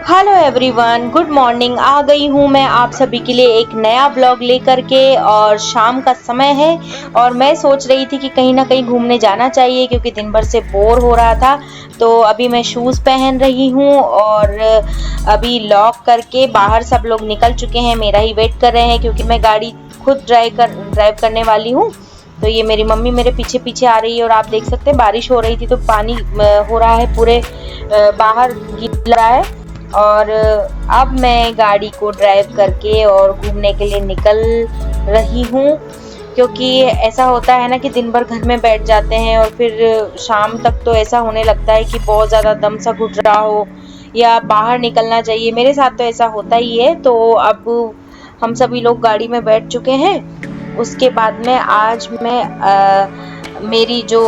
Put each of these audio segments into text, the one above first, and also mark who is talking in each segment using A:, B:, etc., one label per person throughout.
A: Hello everyone, good morning. आ गई हूँ मैं आप सभी के लिए एक नया ब्लॉग लेकर के। और शाम का समय है और मैं सोच रही थी कि कहीं ना कहीं घूमने जाना चाहिए क्योंकि दिन भर से बोर हो रहा था। तो अभी मैं शूज़ पहन रही हूँ और अभी लॉक करके बाहर सब लोग निकल चुके हैं, मेरा ही वेट कर रहे हैं क्योंकि मैं गाड़ी खुद ड्राइव करने वाली हूँ। तो ये मेरी मम्मी मेरे पीछे पीछे आ रही है और आप देख सकते हैं बारिश हो रही थी तो पानी हो रहा है, पूरे बाहर गिर रहा है। और अब मैं गाड़ी को ड्राइव करके और घूमने के लिए निकल रही हूँ क्योंकि ऐसा होता है ना कि दिन भर घर में बैठ जाते हैं और फिर शाम तक तो ऐसा होने लगता है कि बहुत ज़्यादा दम सा घुट रहा हो या बाहर निकलना चाहिए। मेरे साथ तो ऐसा होता ही है। तो अब हम सभी लोग गाड़ी में बैठ चुके हैं। उसके बाद में आज मैं मेरी जो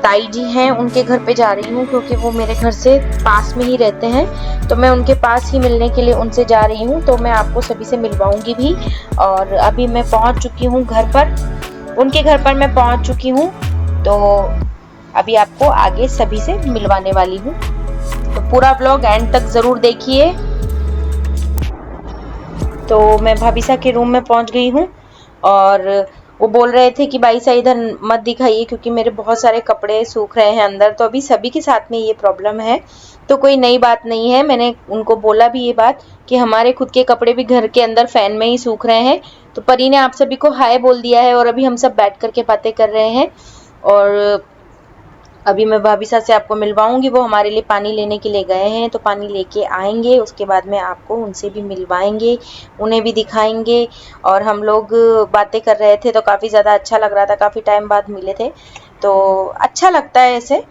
A: ताई जी हैं उनके घर पे जा रही हूँ क्योंकि वो मेरे घर से पास में ही रहते हैं। तो मैं उनके पास ही मिलने के लिए उनसे जा रही हूँ। तो मैं आपको सभी से मिलवाऊंगी भी। और अभी मैं पहुँच चुकी हूँ घर पर, उनके घर पर मैं पहुँच चुकी हूँ। तो अभी आपको आगे सभी से मिलवाने वाली हूँ, तो पूरा ब्लॉग एंड तक ज़रूर देखिए। तो मैं भाभीसा के रूम में पहुँच गई हूँ और वो बोल रहे थे कि भाई साहब इधर मत दिखाइए क्योंकि मेरे बहुत सारे कपड़े सूख रहे हैं अंदर। तो अभी सभी के साथ में ये प्रॉब्लम है, तो कोई नई बात नहीं है। मैंने उनको बोला भी ये बात कि हमारे खुद के कपड़े भी घर के अंदर फैन में ही सूख रहे हैं। तो परी ने आप सभी को हाय बोल दिया है और अभी हम सब बैठ करके बातें कर रहे हैं। और अभी मैं भाभी साहब से आपको मिलवाऊंगी, वो हमारे लिए पानी लेने के लिए गए हैं। तो पानी लेके आएंगे, उसके बाद में आपको उनसे भी मिलवाएंगे, उन्हें भी दिखाएंगे। और हम लोग बातें कर रहे थे तो काफ़ी ज़्यादा अच्छा लग रहा था, काफ़ी टाइम बाद मिले थे तो अच्छा लगता है ऐसे।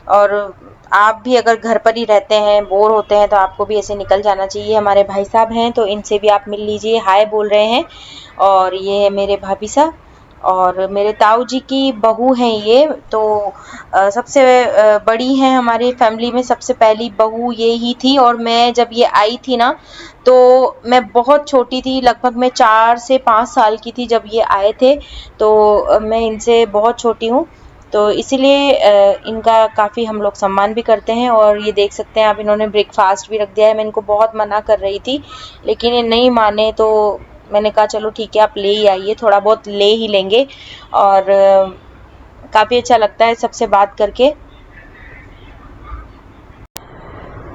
A: और आप भी अगर घर पर ही रहते हैं, बोर होते हैं, तो आपको भी ऐसे निकल जाना चाहिए। हमारे भाई साहब हैं तो इनसे भी आप मिल लीजिए, हाय बोल रहे हैं। और ये है मेरे भाभी साहब और मेरे ताऊ जी की बहू हैं ये। तो सबसे बड़ी हैं हमारी फैमिली में, सबसे पहली बहू ये ही थी। और मैं जब ये आई थी ना तो मैं बहुत छोटी थी, लगभग मैं 4 से 5 साल की थी जब ये आए थे। तो मैं इनसे बहुत छोटी हूँ, तो इसीलिए इनका काफ़ी हम लोग सम्मान भी करते हैं। और ये देख सकते हैं आप, इन्होंने ब्रेकफास्ट भी रख दिया है। मैं इनको बहुत मना कर रही थी लेकिन ये नहीं माने, तो मैंने कहा चलो ठीक है आप ले ही आइए, थोड़ा बहुत ले ही लेंगे। और काफ़ी अच्छा लगता है सबसे बात करके।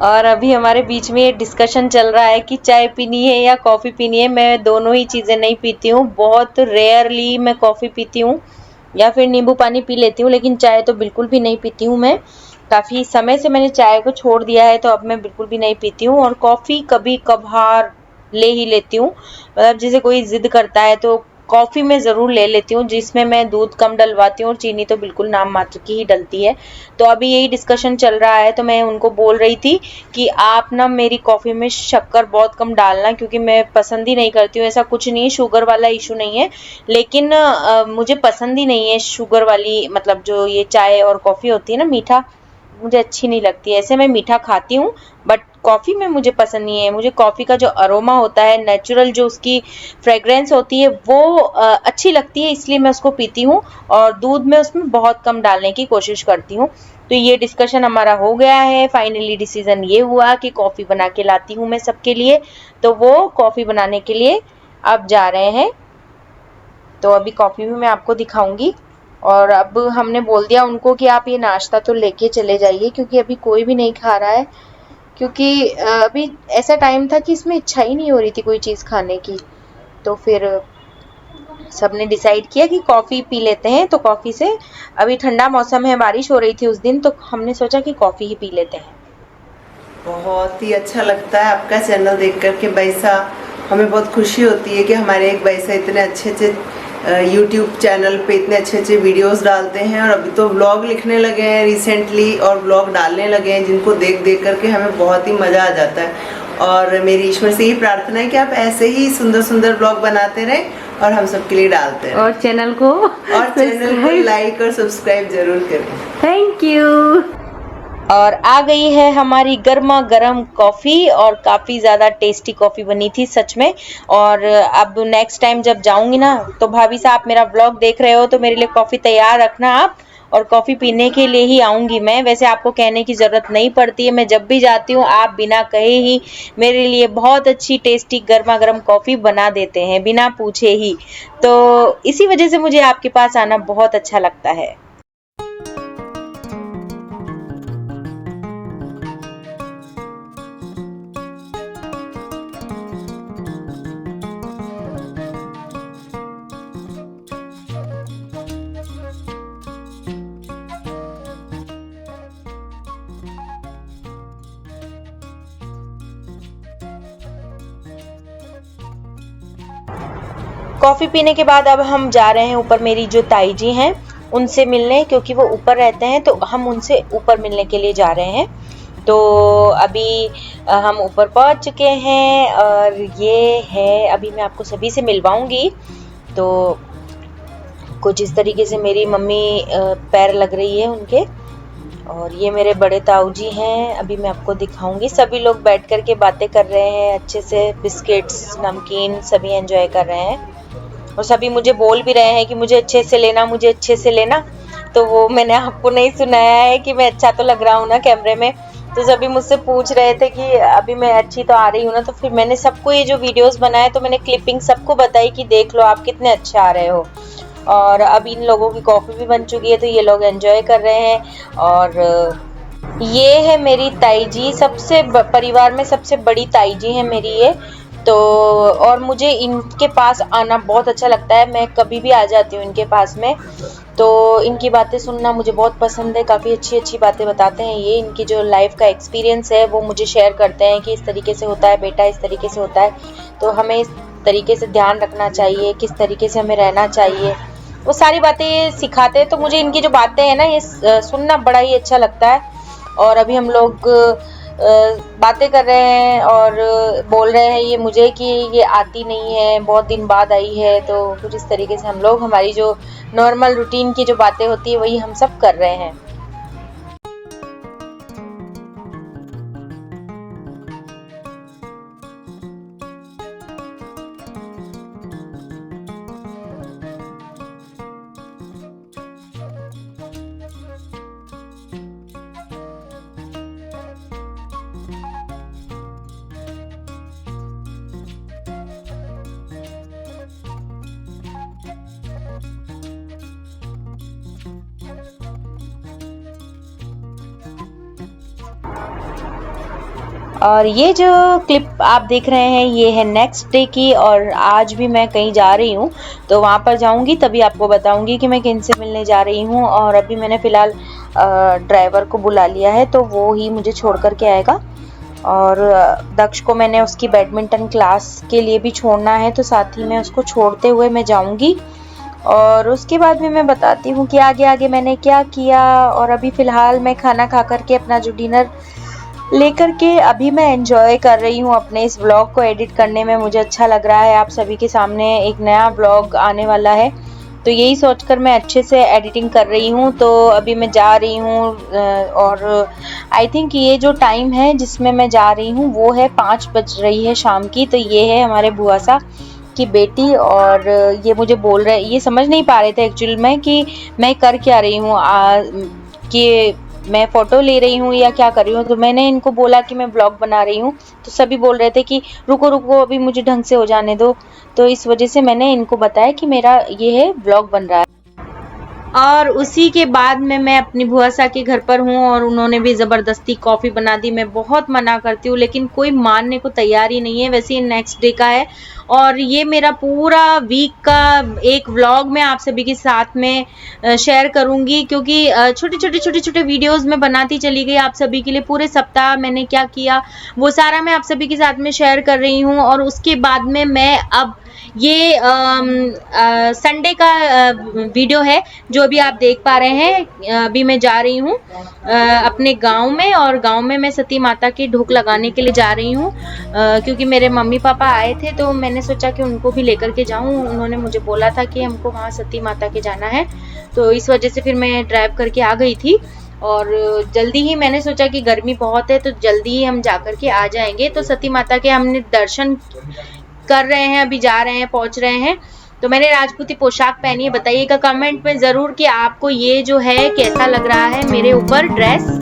A: और अभी हमारे बीच में ये डिस्कशन चल रहा है कि चाय पीनी है या कॉफ़ी पीनी है। मैं दोनों ही चीज़ें नहीं पीती हूँ, बहुत रेयरली मैं कॉफ़ी पीती हूँ या फिर नींबू पानी पी लेती हूँ, लेकिन चाय तो बिल्कुल भी नहीं पीती हूँ मैं। काफ़ी समय से मैंने चाय को छोड़ दिया है, तो अब मैं बिल्कुल भी नहीं पीती हूँ। और कॉफ़ी कभी कभार ले ही लेती हूँ, मतलब जैसे कोई ज़िद करता है तो कॉफ़ी में ज़रूर ले लेती हूँ, जिसमें मैं दूध कम डलवाती हूँ और चीनी तो बिल्कुल नाम मात्र की ही डलती है। तो अभी यही डिस्कशन चल रहा है, तो मैं उनको बोल रही थी कि आप ना मेरी कॉफ़ी में शक्कर बहुत कम डालना क्योंकि मैं पसंद ही नहीं करती हूँ। ऐसा कुछ नहीं है, शुगर वाला इशू नहीं है, लेकिन मुझे पसंद ही नहीं है शुगर वाली, मतलब जो ये चाय और कॉफ़ी होती है ना मीठा, मुझे अच्छी नहीं लगती है। ऐसे मैं मीठा खाती हूँ बट कॉफ़ी में मुझे पसंद नहीं है। मुझे कॉफ़ी का जो अरोमा होता है, नेचुरल जो उसकी फ्रेग्रेंस होती है, वो अच्छी लगती है, इसलिए मैं उसको पीती हूँ। और दूध में उसमें बहुत कम डालने की कोशिश करती हूँ। तो ये डिस्कशन हमारा हो गया है। फाइनली डिसीजन ये हुआ कि कॉफ़ी बना के लाती हूँ मैं सबके लिए। तो वो कॉफ़ी बनाने के लिए अब जा रहे हैं। तो अभी कॉफ़ी भी मैं आपको दिखाऊंगी। और अब हमने बोल दिया उनको कि आप ये नाश्ता तो लेके चले जाइए क्योंकि अभी कोई भी नहीं खा रहा है, क्योंकि अभी ऐसा टाइम था कि इसमें इच्छा ही नहीं हो रही थी कोई चीज़ खाने की। तो फिर सबने डिसाइड किया कि कॉफ़ी पी लेते हैं। तो कॉफ़ी से, अभी ठंडा मौसम है, बारिश हो रही थी उस दिन, तो हमने सोचा कि कॉफ़ी ही पी लेते हैं।
B: बहुत ही अच्छा लगता है आपका चैनल देख करके बैसा। हमें बहुत खुशी होती है कि हमारे एक बैसा इतने अच्छे अच्छे यूट्यूब चैनल पे इतने अच्छे अच्छे वीडियोस डालते हैं। और अभी तो व्लॉग लिखने लगे हैं रिसेंटली और व्लॉग डालने लगे हैं, जिनको देख देख करके हमें बहुत ही मज़ा आ जाता है। और मेरी ईश्वर से यही प्रार्थना है कि आप ऐसे ही सुंदर सुंदर व्लॉग बनाते रहें और हम सबके लिए डालते रहें।
A: और चैनल को
B: लाइक और सब्सक्राइब जरूर करें।
A: Thank you. और आ गई है हमारी गर्मा गर्म कॉफ़ी और काफ़ी ज़्यादा टेस्टी कॉफ़ी बनी थी सच में। और अब नेक्स्ट टाइम जब जाऊंगी ना तो भाभी साहब मेरा ब्लॉग देख रहे हो तो मेरे लिए कॉफ़ी तैयार रखना आप। और कॉफ़ी पीने के लिए ही आऊँगी मैं। वैसे आपको कहने की ज़रूरत नहीं पड़ती है, मैं जब भी जाती हूँ आप बिना कहे ही मेरे लिए बहुत अच्छी टेस्टी गर्मा-गर्म कॉफ़ी बना देते हैं, बिना पूछे ही। तो इसी वजह से मुझे आपके पास आना बहुत अच्छा लगता है। कॉफ़ी पीने के बाद अब हम जा रहे हैं ऊपर, मेरी जो ताई जी हैं उनसे मिलने, क्योंकि वो ऊपर रहते हैं तो हम उनसे ऊपर मिलने के लिए जा रहे हैं। तो अभी हम ऊपर पहुंच चुके हैं और ये है, अभी मैं आपको सभी से मिलवाऊंगी। तो कुछ इस तरीके से मेरी मम्मी पैर लग रही है उनके, और ये मेरे बड़े ताऊ जी हैं, अभी मैं आपको दिखाऊंगी। सभी लोग बैठ कर के बातें कर रहे हैं अच्छे से, बिस्किट्स नमकीन सभी एंजॉय कर रहे हैं, और सभी मुझे बोल भी रहे हैं कि मुझे अच्छे से लेना, मुझे अच्छे से लेना। तो वो मैंने आपको नहीं सुनाया है कि मैं अच्छा तो लग रहा हूँ ना कैमरे में। तो सभी मुझसे पूछ रहे थे कि अभी मैं अच्छी तो आ रही हूँ ना, तो फिर मैंने सबको ये जो वीडियोस बनाए तो मैंने क्लिपिंग सबको बताई कि देख लो आप कितने अच्छे आ रहे हो। और अब इन लोगों की कॉफ़ी भी बन चुकी है तो ये लोग एंजॉय कर रहे हैं। और ये है मेरी ताई जी, सबसे परिवार में सबसे बड़ी ताई जी है मेरी ये। तो और मुझे इनके पास आना बहुत अच्छा लगता है, मैं कभी भी आ जाती हूँ इनके पास में। तो इनकी बातें सुनना मुझे बहुत पसंद है, काफ़ी अच्छी अच्छी बातें बताते हैं ये। इनकी जो लाइफ का एक्सपीरियंस है वो मुझे शेयर करते हैं कि इस तरीके से होता है बेटा, इस तरीके से होता है, तो हमें इस तरीके से ध्यान रखना चाहिए, किस तरीके से हमें रहना चाहिए, वो सारी बातें सिखाते हैं। तो मुझे इनकी जो बातें हैं ना ये सुनना बड़ा ही अच्छा लगता है। और अभी हम लोग बातें कर रहे हैं और बोल रहे हैं ये मुझे कि ये आती नहीं है, बहुत दिन बाद आई है। तो कुछ इस तरीके से हम लोग हमारी जो नॉर्मल रूटीन की जो बातें होती है वही हम सब कर रहे हैं। और ये जो क्लिप आप देख रहे हैं ये है नेक्स्ट डे की, और आज भी मैं कहीं जा रही हूँ तो वहाँ पर जाऊँगी तभी आपको बताऊँगी कि मैं किन से मिलने जा रही हूँ। और अभी मैंने फ़िलहाल ड्राइवर को बुला लिया है तो वो ही मुझे छोड़ कर के आएगा। और दक्ष को मैंने उसकी बैडमिंटन क्लास के लिए भी छोड़ना है, तो साथ ही में उसको छोड़ते हुए मैं जाऊँगी। और उसके बाद में मैं बताती हूँ कि आगे आगे मैंने क्या किया। और अभी फ़िलहाल मैं खाना खा कर के अपना जो डिनर लेकर के अभी मैं एंजॉय कर रही हूँ अपने इस व्लॉग को एडिट करने में। मुझे अच्छा लग रहा है, आप सभी के सामने एक नया व्लॉग आने वाला है, तो यही सोचकर मैं अच्छे से एडिटिंग कर रही हूँ। तो अभी मैं जा रही हूँ और आई थिंक ये जो टाइम है जिसमें मैं जा रही हूँ वो है 5 बज रही है शाम की। तो ये है हमारे बुआ सा की बेटी, और ये मुझे बोल रहे, ये समझ नहीं पा रहे थे एक्चुअल में कि मैं कर क्या रही हूँ, कि मैं फ़ोटो ले रही हूँ या क्या कर रही हूँ। तो मैंने इनको बोला कि मैं ब्लॉग बना रही हूँ, तो सभी बोल रहे थे कि रुको रुको अभी मुझे ढंग से हो जाने दो। तो इस वजह से मैंने इनको बताया कि मेरा ये है ब्लॉग बन रहा है। और उसी के बाद में मैं अपनी बुआ सा के घर पर हूँ और उन्होंने भी ज़बरदस्ती कॉफ़ी बना दी। मैं बहुत मना करती हूँ लेकिन कोई मानने को तैयार ही नहीं है। वैसे ये नेक्स्ट डे का है और ये मेरा पूरा वीक का एक व्लॉग मैं आप सभी के साथ में शेयर करूँगी, क्योंकि छोटे वीडियोस में बनाती चली गई आप सभी के लिए। पूरे सप्ताह मैंने क्या किया वो सारा मैं आप सभी के साथ में शेयर कर रही हूँ। और उसके बाद में मैं अब ये संडे का वीडियो है जो अभी आप देख पा रहे हैं। अभी मैं जा रही हूँ अपने गांव में, और गांव में मैं सती माता की ढोक लगाने के लिए जा रही हूँ, क्योंकि मेरे मम्मी पापा आए थे तो मैंने सोचा कि उनको भी लेकर के जाऊँ। उन्होंने मुझे बोला था कि हमको वहाँ सती माता के जाना है, तो इस वजह से फिर मैं ड्राइव करके आ गई थी। और जल्दी ही मैंने सोचा कि गर्मी बहुत है तो जल्दी ही हम जा कर के आ जाएंगे। तो सती माता के हमने दर्शन कर रहे हैं, अभी जा रहे हैं, पहुंच रहे हैं। तो मैंने राजपूती पोशाक पहनी है। बताइएगा कमेंट में ज़रूर कि आपको ये जो है कैसा लग रहा है मेरे ऊपर dress.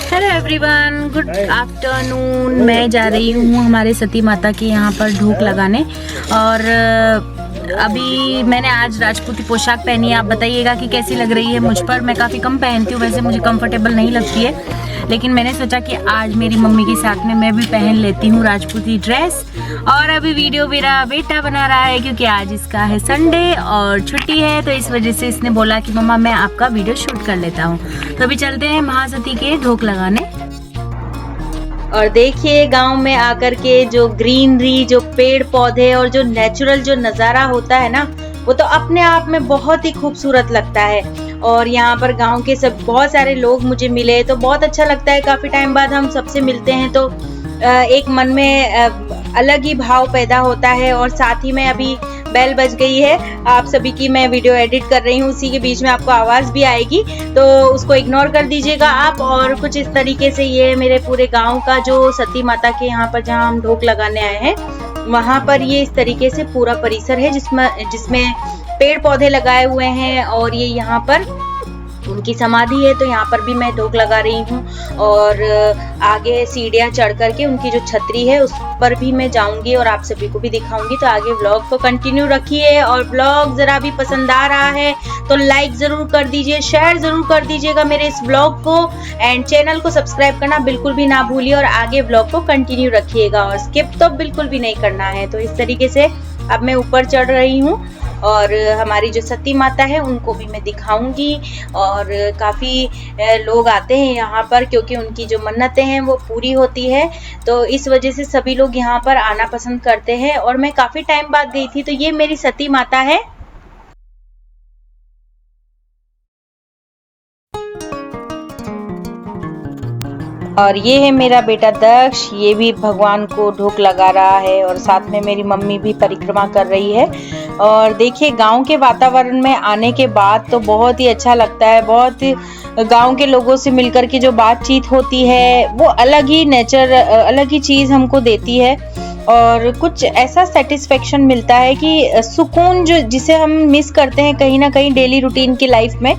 A: Hello everyone, good afternoon. मैं जा रही हूँ हमारे सती माता के यहाँ पर ढोक लगाने, और अभी मैंने आज राजपूती पोशाक पहनी है। आप बताइएगा कि कैसी लग रही है मुझ पर। मैं काफ़ी कम पहनती हूँ, वैसे मुझे कंफर्टेबल नहीं लगती है, लेकिन मैंने सोचा कि आज मेरी मम्मी के साथ में मैं भी पहन लेती हूँ राजपूती ड्रेस। और अभी वीडियो मेरा बेटा बना रहा है क्योंकि आज इसका है संडे और छुट्टी है, तो इस वजह से इसने बोला कि मम्मा मैं आपका वीडियो शूट कर लेता हूँ। तो अभी चलते हैं महासती के ढोक लगाने। और देखिए गांव में आकर के जो ग्रीनरी, जो पेड़ पौधे और जो नेचुरल जो नज़ारा होता है ना, वो तो अपने आप में बहुत ही खूबसूरत लगता है। और यहाँ पर गांव के सब बहुत सारे लोग मुझे मिले, तो बहुत अच्छा लगता है। काफ़ी टाइम बाद हम सबसे मिलते हैं तो एक मन में अलग ही भाव पैदा होता है। और साथ ही में अभी बेल बज गई है आप सभी की, मैं वीडियो एडिट कर रही हूँ, उसी के बीच में आपको आवाज़ भी आएगी, तो उसको इग्नोर कर दीजिएगा आप। और कुछ इस तरीके से ये मेरे पूरे गांव का जो सती माता के यहाँ पर जहाँ हम ढोक लगाने आए हैं, वहाँ पर ये इस तरीके से पूरा परिसर है जिसमें पेड़ पौधे लगाए हुए हैं। और ये यहाँ पर उनकी समाधि है, तो यहाँ पर भी मैं ढोक लगा रही हूँ। और आगे सीढ़ियाँ चढ़ करके उनकी जो छतरी है उस पर भी मैं जाऊंगी और आप सभी को भी दिखाऊंगी। तो आगे व्लॉग को कंटिन्यू रखिए, और व्लॉग जरा भी पसंद आ रहा है तो लाइक जरूर कर दीजिए, शेयर जरूर कर दीजिएगा मेरे इस व्लॉग को, एंड चैनल को सब्सक्राइब करना बिल्कुल भी ना भूलिए। और आगे व्लॉग को कंटिन्यू रखिएगा और स्किप तो बिल्कुल भी नहीं करना है। तो इस तरीके से अब मैं ऊपर चढ़ रही हूँ और हमारी जो सती माता है उनको भी मैं दिखाऊंगी। और काफ़ी लोग आते हैं यहाँ पर क्योंकि उनकी जो मन्नतें हैं वो पूरी होती है, तो इस वजह से सभी लोग यहाँ पर आना पसंद करते हैं। और मैं काफ़ी टाइम बाद गई थी, तो ये मेरी सती माता है। और ये है मेरा बेटा दक्ष, ये भी भगवान को ढोक लगा रहा है, और साथ में मेरी मम्मी भी परिक्रमा कर रही है। और देखिए गांव के वातावरण में आने के बाद तो बहुत ही अच्छा लगता है। बहुत गांव के लोगों से मिलकर के जो बातचीत होती है वो अलग ही नेचर, अलग ही चीज़ हमको देती है। और कुछ ऐसा सेटिस्फेक्शन मिलता है कि सुकून जो जिसे हम मिस करते हैं कहीं ना कहीं डेली रूटीन की लाइफ में,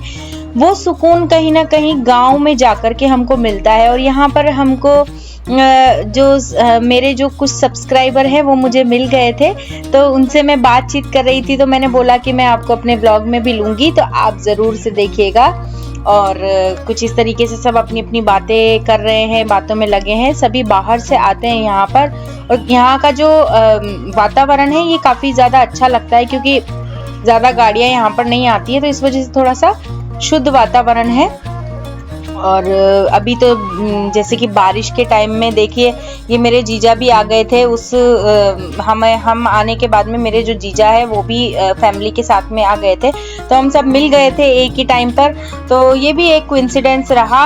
A: वो सुकून कहीं ना कहीं गांव में जाकर के हमको मिलता है। और यहाँ पर हमको मेरे जो कुछ सब्सक्राइबर हैं वो मुझे मिल गए थे, तो उनसे मैं बातचीत कर रही थी, तो मैंने बोला कि मैं आपको अपने ब्लॉग में भी लूँगी, तो आप ज़रूर से देखिएगा। और कुछ इस तरीके से सब अपनी अपनी बातें कर रहे हैं, बातों में लगे हैं। सभी बाहर से आते हैं यहाँ पर, और यहाँ का जो वातावरण है ये काफ़ी ज़्यादा अच्छा लगता है क्योंकि ज़्यादा गाड़ियाँ यहाँ पर नहीं आती है, तो इस वजह से थोड़ा सा शुद्ध वातावरण है। और अभी तो जैसे कि बारिश के टाइम में देखिए ये मेरे जीजा भी आ गए थे। हम आने के बाद में मेरे जो जीजा है वो भी फैमिली के साथ में आ गए थे, तो हम सब मिल गए थे एक ही टाइम पर, तो ये भी एक कोइंसिडेंस रहा।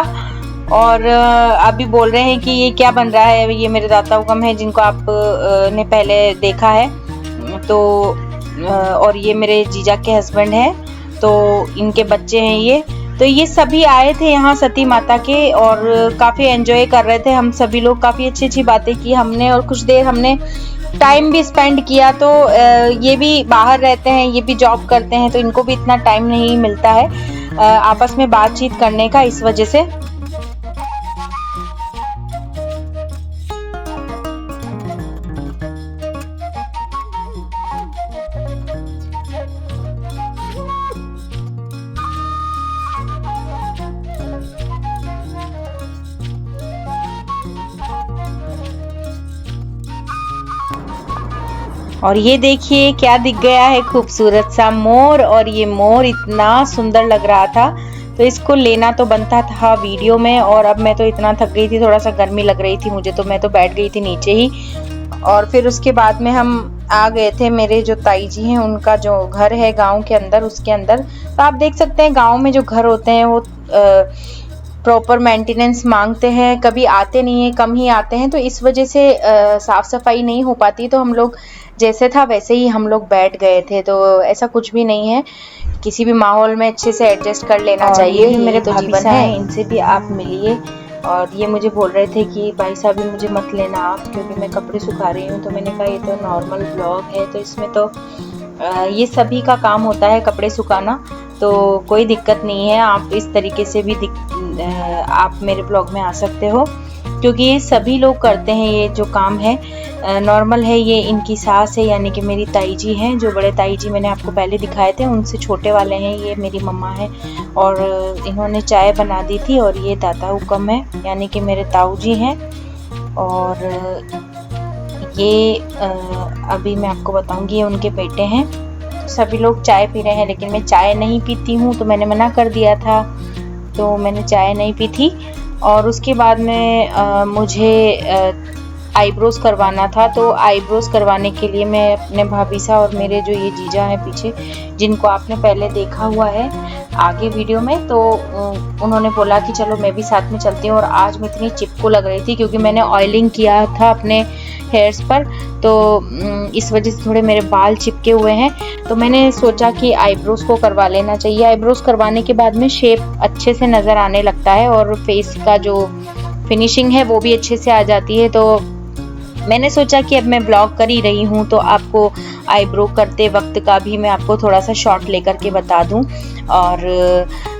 A: और अभी बोल रहे हैं कि ये क्या बन रहा है, ये मेरे दाता हुक्म है जिनको आप ने पहले देखा है, तो और ये मेरे जीजा के हस्बैंड हैं, तो इनके बच्चे हैं ये। तो ये सभी आए थे यहाँ सती माता के और काफ़ी एंजॉय कर रहे थे। हम सभी लोग काफ़ी अच्छी अच्छी बातें की हमने, और कुछ देर हमने टाइम भी स्पेंड किया। तो ये भी बाहर रहते हैं, ये भी जॉब करते हैं, तो इनको भी इतना टाइम नहीं मिलता है आपस में बातचीत करने का, इस वजह से। और ये देखिए क्या दिख गया है, खूबसूरत सा मोर। और ये मोर इतना सुंदर लग रहा था तो इसको लेना तो बनता था वीडियो में। और अब मैं तो इतना थक गई थी, थोड़ा सा गर्मी लग रही थी मुझे, तो मैं तो बैठ गई थी नीचे ही। और फिर उसके बाद में हम आ गए थे, मेरे जो ताई जी हैं उनका जो घर है गांव के अंदर, उसके अंदर। तो आप देख सकते हैं गांव में जो घर होते हैं वो प्रॉपर मेंटेनेंस मांगते हैं, कभी आते नहीं है, कम ही आते हैं, तो इस वजह से साफ सफाई नहीं हो पाती। तो हम लोग जैसे था वैसे ही हम लोग बैठ गए थे, तो ऐसा कुछ भी नहीं है, किसी भी माहौल में अच्छे से एडजस्ट कर लेना चाहिए। ये मेरे तो जीवन है, इनसे भी आप मिलिए। और ये मुझे बोल रहे थे कि भाई साहब भी मुझे मत लेना आप, क्योंकि मैं कपड़े सुखा रही हूँ। तो मैंने कहा ये तो नॉर्मल ब्लॉग है, तो इसमें तो ये सभी का काम होता है कपड़े सुखाना, तो कोई दिक्कत नहीं है। आप इस तरीके से भी आप मेरे ब्लॉग में आ सकते हो, क्योंकि ये सभी लोग करते हैं, ये जो काम है नॉर्मल है। ये इनकी सास है, यानी कि मेरी ताई जी हैं, जो बड़े ताई जी मैंने आपको पहले दिखाए थे, उनसे छोटे वाले हैं। ये मेरी मम्मा है और इन्होंने चाय बना दी थी। और ये दादा हुक्म है, यानी कि मेरे ताऊ जी हैं। और ये अभी मैं आपको बताऊंगी, ये उनके बेटे हैं। सभी लोग चाय पी रहे हैं, लेकिन मैं चाय नहीं पीती हूँ, तो मैंने मना कर दिया था, तो मैंने चाय नहीं पी थी। और उसके बाद में मुझे आईब्रोज करवाना था, तो आईब्रोज करवाने के लिए मैं अपने भाभी सा और मेरे जो ये जीजा हैं पीछे, जिनको आपने पहले देखा हुआ है आगे वीडियो में, तो उन्होंने बोला कि चलो मैं भी साथ में चलती हूँ। और आज मैं इतनी चिपको लग रही थी क्योंकि मैंने ऑयलिंग किया था अपने हेयर्स पर, तो इस वजह से थोड़े मेरे बाल चिपके हुए हैं। तो मैंने सोचा कि आईब्रोज को करवा लेना चाहिए। आईब्रोज करवाने के बाद में शेप अच्छे से नज़र आने लगता है और फेस का जो फिनिशिंग है वो भी अच्छे से आ जाती है। तो मैंने सोचा कि अब मैं ब्लॉग कर ही रही हूँ, तो आपको आईब्रो करते वक्त का भी मैं आपको थोड़ा सा शॉर्ट लेकर के बता दूँ। और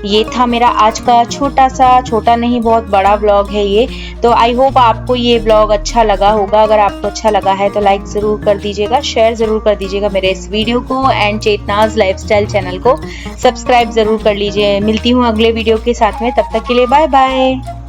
A: ये था मेरा आज का छोटा नहीं बहुत बड़ा ब्लॉग है ये। तो आई होप आपको ये ब्लॉग अच्छा लगा होगा। अगर आपको अच्छा लगा है तो लाइक ज़रूर कर दीजिएगा, शेयर ज़रूर कर दीजिएगा मेरे इस वीडियो को, एंड चेतनाज लाइफस्टाइल चैनल को सब्सक्राइब ज़रूर कर लीजिए। मिलती हूँ अगले वीडियो के साथ में, तब तक के लिए बाय बाय।